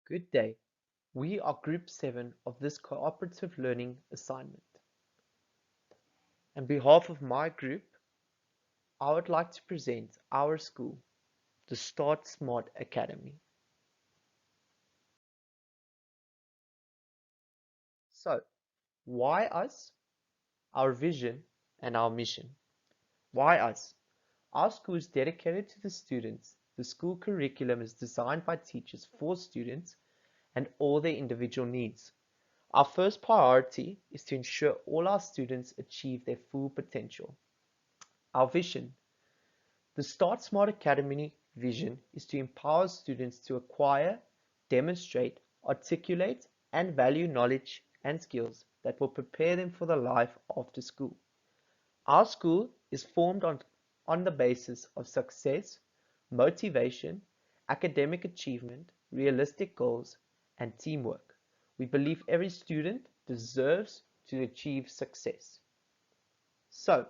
Good day. We are Group 7 of this cooperative learning assignment. On behalf of my group, I would like to present our school, the Start Smart Academy. So, why us? Our vision and our mission. Why us? Our school is dedicated to the students. The school curriculum is designed by teachers for students and all their individual needs. Our first priority is to ensure all our students achieve their full potential. Our vision. The Start Smart Academy vision is to empower students to acquire, demonstrate, articulate, and value knowledge and skills that will prepare them for the life after school. Our school is formed on the basis of success, motivation, academic achievement, realistic goals, and teamwork. We believe every student deserves to achieve success. So,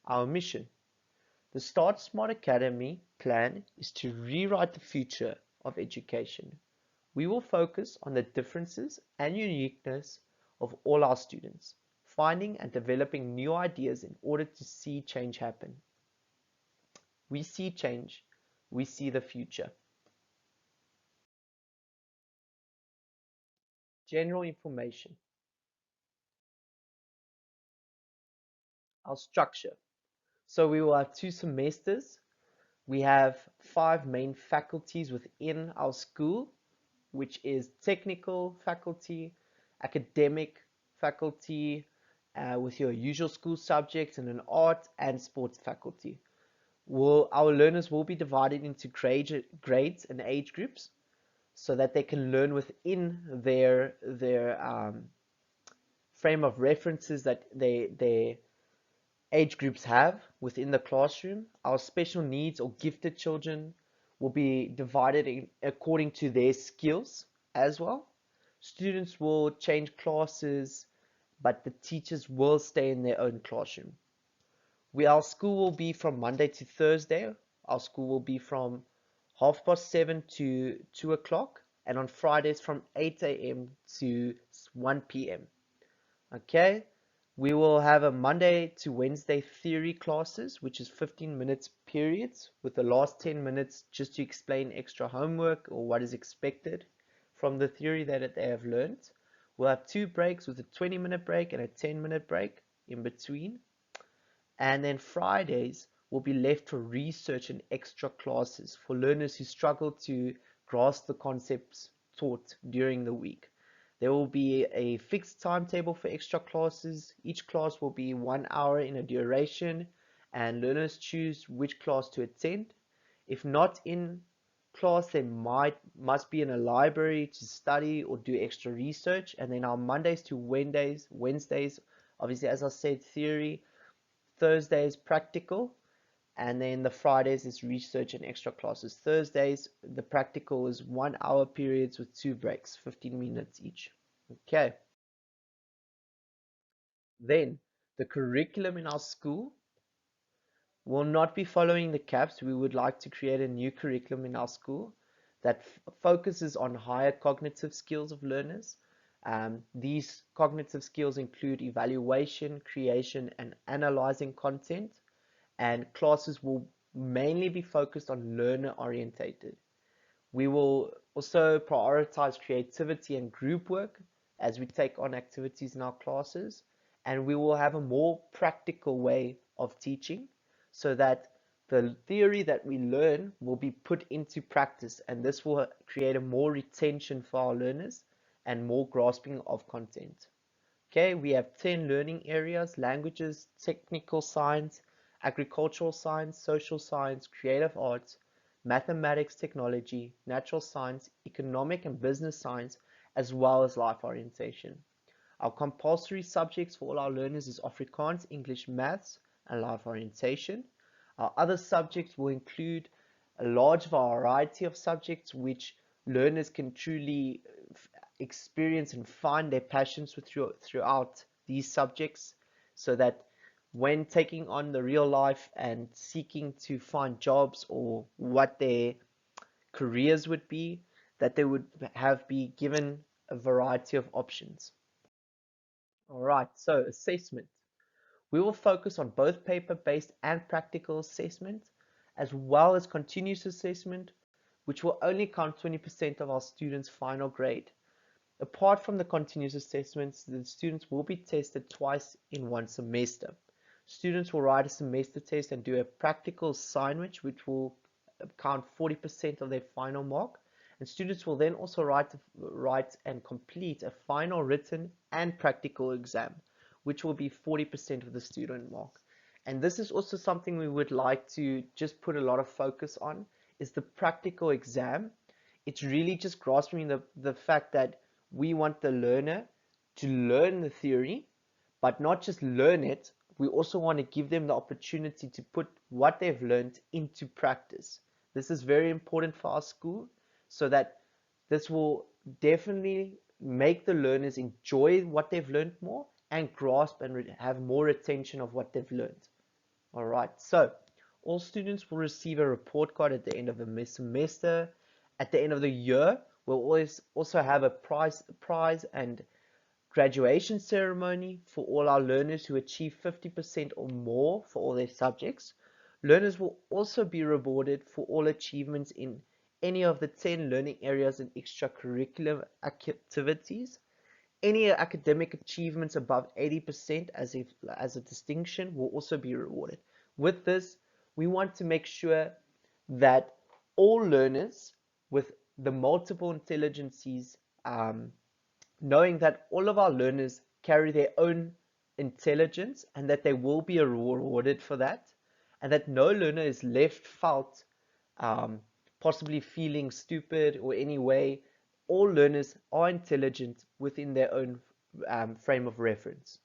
our mission. The Start Smart Academy plan is to rewrite the future of education. We will focus on the differences and uniqueness of all our students, finding and developing new ideas in order to see change happen. We see change, we see the future. General information. Our structure. So we will have 2 semesters. We have 5 main faculties within our school, which is technical faculty, academic faculty, with your usual school subjects, and an art and sports faculty. Our learners will be divided into grades and age groups so that they can learn within their frame of references that their age groups have within the classroom. Our special needs or gifted children will be divided according to their skills as well. Students will change classes, but the teachers will stay in their own classroom. Our school will be from Monday to Thursday. Our school will be from 7:30 to 2 o'clock, and on Fridays from 8 a.m. to 1 p.m. Okay, we will have a Monday to Wednesday theory classes, which is 15 minutes periods, with the last 10 minutes just to explain extra homework or what is expected from the theory that they have learned. We'll have 2 breaks with a 20-minute break and a 10-minute break in between. And then Fridays will be left for research and extra classes for learners who struggle to grasp the concepts taught during the week. There will be a fixed timetable for extra classes. Each class will be 1 hour in a duration, and learners choose which class to attend. If not in class, they must be in a library to study or do extra research. And then our Mondays to Wednesdays, obviously, as I said, theory. Thursdays practical, and then the Fridays is research and extra classes. Thursdays, the practical is 1 hour periods with 2 breaks, 15 minutes each. Okay. Then the curriculum in our school will not be following the CAPS. We would like to create a new curriculum in our school that focuses on higher cognitive skills of learners. These cognitive skills include evaluation, creation, and analyzing content, and classes will mainly be focused on learner orientated. We will also prioritize creativity and group work as we take on activities in our classes, and we will have a more practical way of teaching so that the theory that we learn will be put into practice, and this will create a more retention for our learners and more grasping of content. Okay, we have 10 learning areas: languages, technical science, agricultural science, social science, creative arts, mathematics, technology, natural science, economic and business science, as well as life orientation. Our compulsory subjects for all our learners is Afrikaans, English, maths, and life orientation. Our other subjects will include a large variety of subjects which learners can truly experience and find their passions throughout these subjects, so that when taking on the real life and seeking to find jobs or what their careers would be, that they would be given a variety of options. All right, so assessment. We will focus on both paper-based and practical assessment, as well as continuous assessment, which will only count 20% of our students' final grade. Apart from the continuous assessments, the students will be tested twice in one semester. Students will write a semester test and do a practical assignment, which will count 40% of their final mark. And students will then also write and complete a final written and practical exam, which will be 40% of the student mark. And this is also something we would like to just put a lot of focus on, is the practical exam. It's really just grasping the fact that we want the learner to learn the theory, but not just learn it. We also want to give them the opportunity to put what they've learned into practice. This is very important for our school, so that this will definitely make the learners enjoy what they've learned more and grasp and have more retention of what they've learned. All right, so all students will receive a report card at the end of the semester. At the end of the year, we'll always also have a prize and graduation ceremony for all our learners who achieve 50% or more for all their subjects. Learners will also be rewarded for all achievements in any of the 10 learning areas and extracurricular activities. Any academic achievements above 80% as a distinction will also be rewarded. With this, we want to make sure that all learners with the multiple intelligences, knowing that all of our learners carry their own intelligence and that they will be rewarded for that, and that no learner is left felt possibly feeling stupid or any way. All learners are intelligent within their own frame of reference.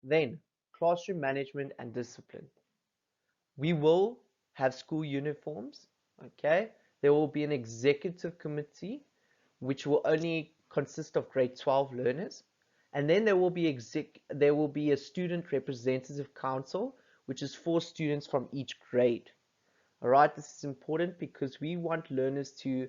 Then, classroom management and discipline. We will have school uniforms, okay? There will be an executive committee, which will only consist of grade 12 learners. And then there will be a student representative council, which is 4 students from each grade. All right, this is important because we want learners to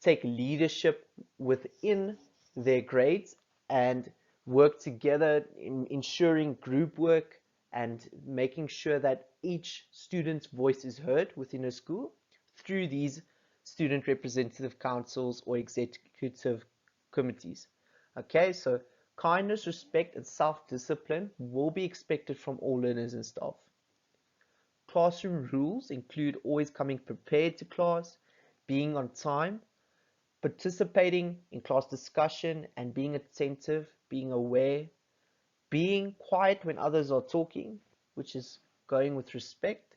take leadership within their grades and work together in ensuring group work and making sure that each student's voice is heard within a school through these student representative councils or executive committees. Okay, so kindness, respect, and self-discipline will be expected from all learners and staff. Classroom rules include always coming prepared to class, being on time, participating in class discussion and being attentive, being aware, being quiet when others are talking, which is going with respect,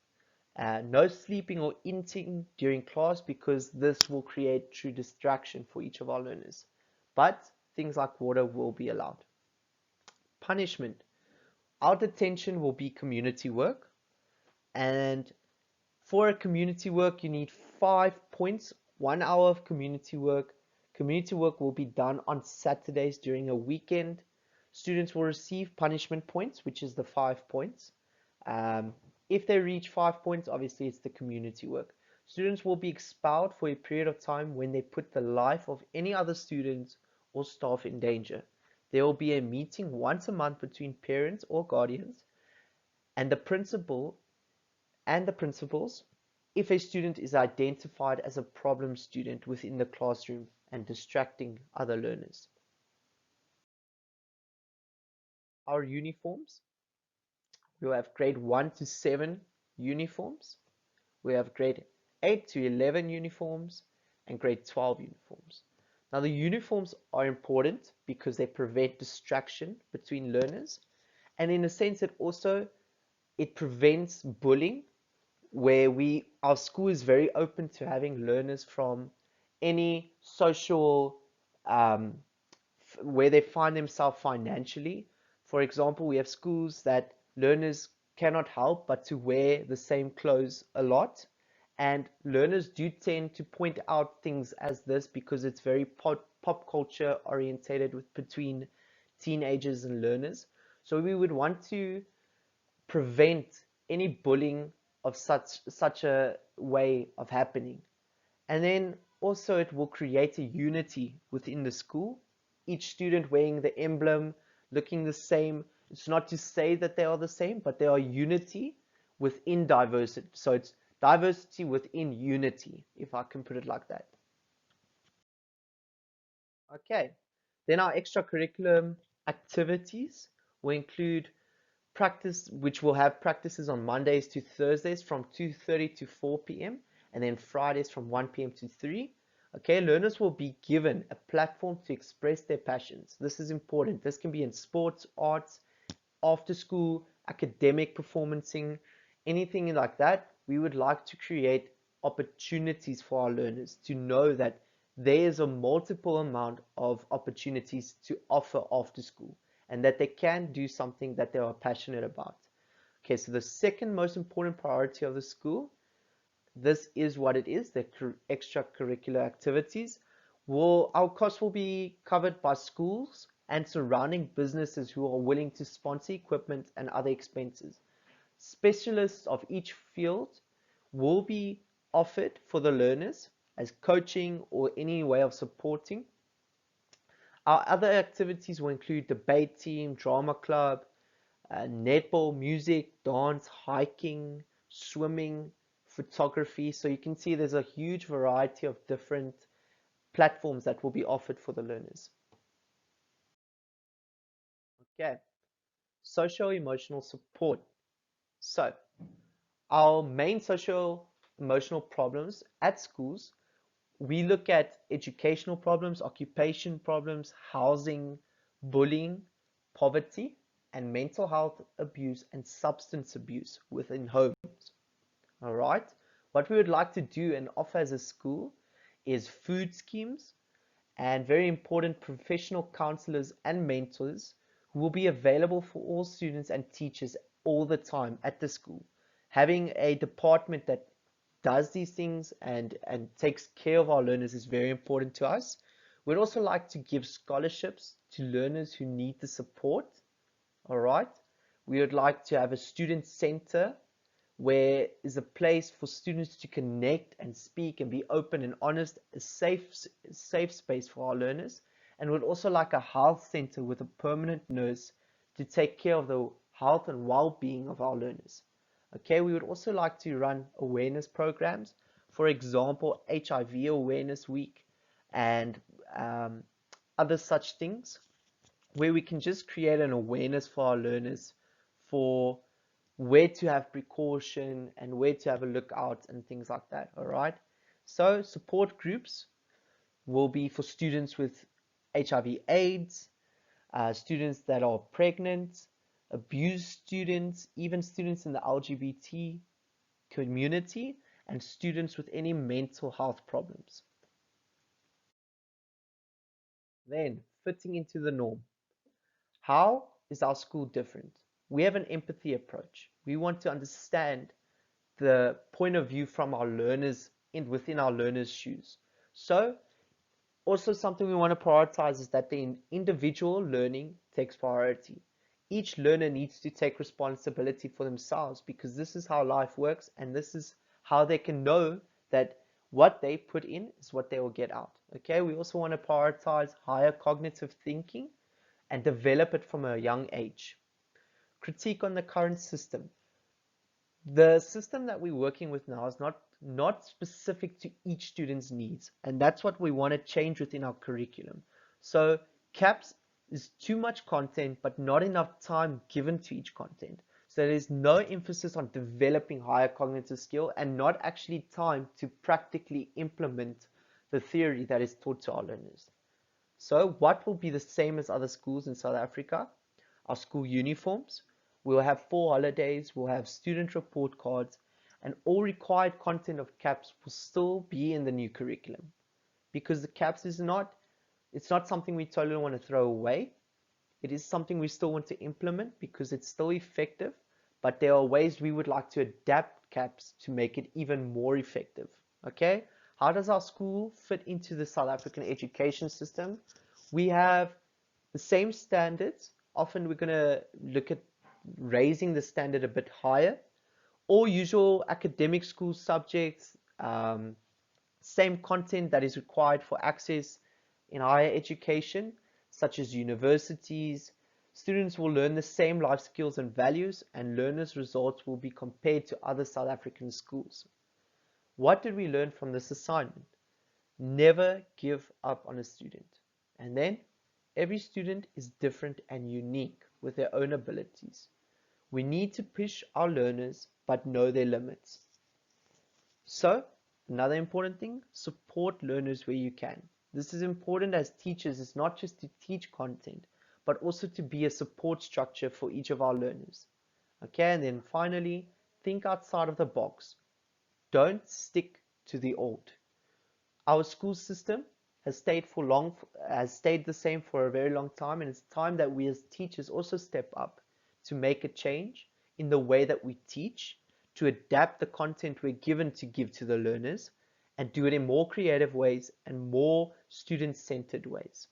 no sleeping or eating during class because this will create true distraction for each of our learners. But things like water will be allowed. Punishment. Our detention will be community work, and for a community work you need 5 points, 1 hour of community work. Community work will be done on Saturdays during a weekend. Students will receive punishment points, which is the 5 points. If they reach 5 points, obviously it's the community work. Students will be expelled for a period of time when they put the life of any other student or staff in danger. There will be a meeting once a month between parents or guardians and the principals if a student is identified as a problem student within the classroom and distracting other learners. Our uniforms. We will have grade 1 to 7 uniforms. We have grade 8 to 11 uniforms and grade 12 uniforms. Now the uniforms are important because they prevent distraction between learners, and in a sense it prevents bullying, where our school is very open to having learners from any social where they find themselves financially. For example, we have schools that learners cannot help but to wear the same clothes a lot, and learners do tend to point out things as this because it's very pop culture orientated between teenagers and learners. So we would want to prevent any bullying of such a way of happening. And then also it will create a unity within the school. Each student wearing the emblem, looking the same. It's not to say that they are the same, but they are unity within diversity. So it's diversity within unity, if I can put it like that. Okay. Then our extracurriculum activities will include practice, which will have practices on Mondays to Thursdays from 2:30 to 4 p.m. and then Fridays from 1 p.m. to 3. Okay, learners will be given a platform to express their passions. This is important. This can be in sports, arts, after school, academic performancing, anything like that. We would like to create opportunities for our learners to know that there is a multiple amount of opportunities to offer after school and that they can do something that they are passionate about. Okay, so the second most important priority of the school, this is what it is, the extracurricular activities. Our costs will be covered by schools and surrounding businesses who are willing to sponsor equipment and other expenses. Specialists of each field will be offered for the learners as coaching or any way of supporting. Our other activities will include debate team, drama club, netball, music, dance, hiking, swimming, photography. So you can see there's a huge variety of different platforms that will be offered for the learners. Okay, social emotional support. So our main social emotional problems at schools, we look at educational problems, occupation problems, housing, bullying, poverty, and mental health abuse and substance abuse within homes. All right. What we would like to do and offer as a school is food schemes and very important professional counselors and mentors who will be available for all students and teachers all the time at the school. Having a department that does these things and takes care of our learners is very important to us. We'd also like to give scholarships to learners who need the support. All right. We would like to have a student center where is a place for students to connect and speak and be open and honest, a safe space for our learners. And we'd also like a health center with a permanent nurse to take care of the health and well-being of our learners. Okay, we would also like to run awareness programs, for example, HIV Awareness Week and um, other such things, where we can just create an awareness for our learners for where to have precaution and where to have a lookout and things like that. All right. So support groups will be for students with HIV/AIDS, students that are pregnant, abused students, even students in the LGBT community, and students with any mental health problems. Then fitting into the norm. How is our school different? We have an empathy approach. We want to understand the point of view from our learners within our learners' shoes. So also something we want to prioritize is that the individual learning takes priority. Each learner needs to take responsibility for themselves because this is how life works and this is how they can know that what they put in is what they will get out. Okay, we also want to prioritize higher cognitive thinking and develop it from a young age. Critique on the current system. The system that we're working with now is not specific to each student's needs, and that's what we want to change within our curriculum. So CAPS is too much content but not enough time given to each content. So there's no emphasis on developing higher cognitive skill and not actually time to practically implement the theory that is taught to our learners. So what will be the same as other schools in South Africa? Our school uniforms. We'll have 4 holidays, we'll have student report cards, and all required content of CAPS will still be in the new curriculum. Because the CAPS it's not something we totally want to throw away. It is something we still want to implement because it's still effective, but there are ways we would like to adapt CAPS to make it even more effective. Okay? How does our school fit into the South African education system? We have the same standards. Often we're going to look at raising the standard a bit higher. All usual academic school subjects, same content that is required for access in higher education, such as universities. Students will learn the same life skills and values, and learners' results will be compared to other South African schools. What did we learn from this assignment? Never give up on a student. And then, every student is different and unique with their own abilities. We need to push our learners, but know their limits. So, another important thing, support learners where you can. This is important as teachers, it's not just to teach content, but also to be a support structure for each of our learners. Okay, and then finally, think outside of the box. Don't stick to the old. Our school system has stayed the same for a very long time, and it's time that we as teachers also step up to make a change in the way that we teach, to adapt the content we're given to give to the learners, and do it in more creative ways and more student-centered ways.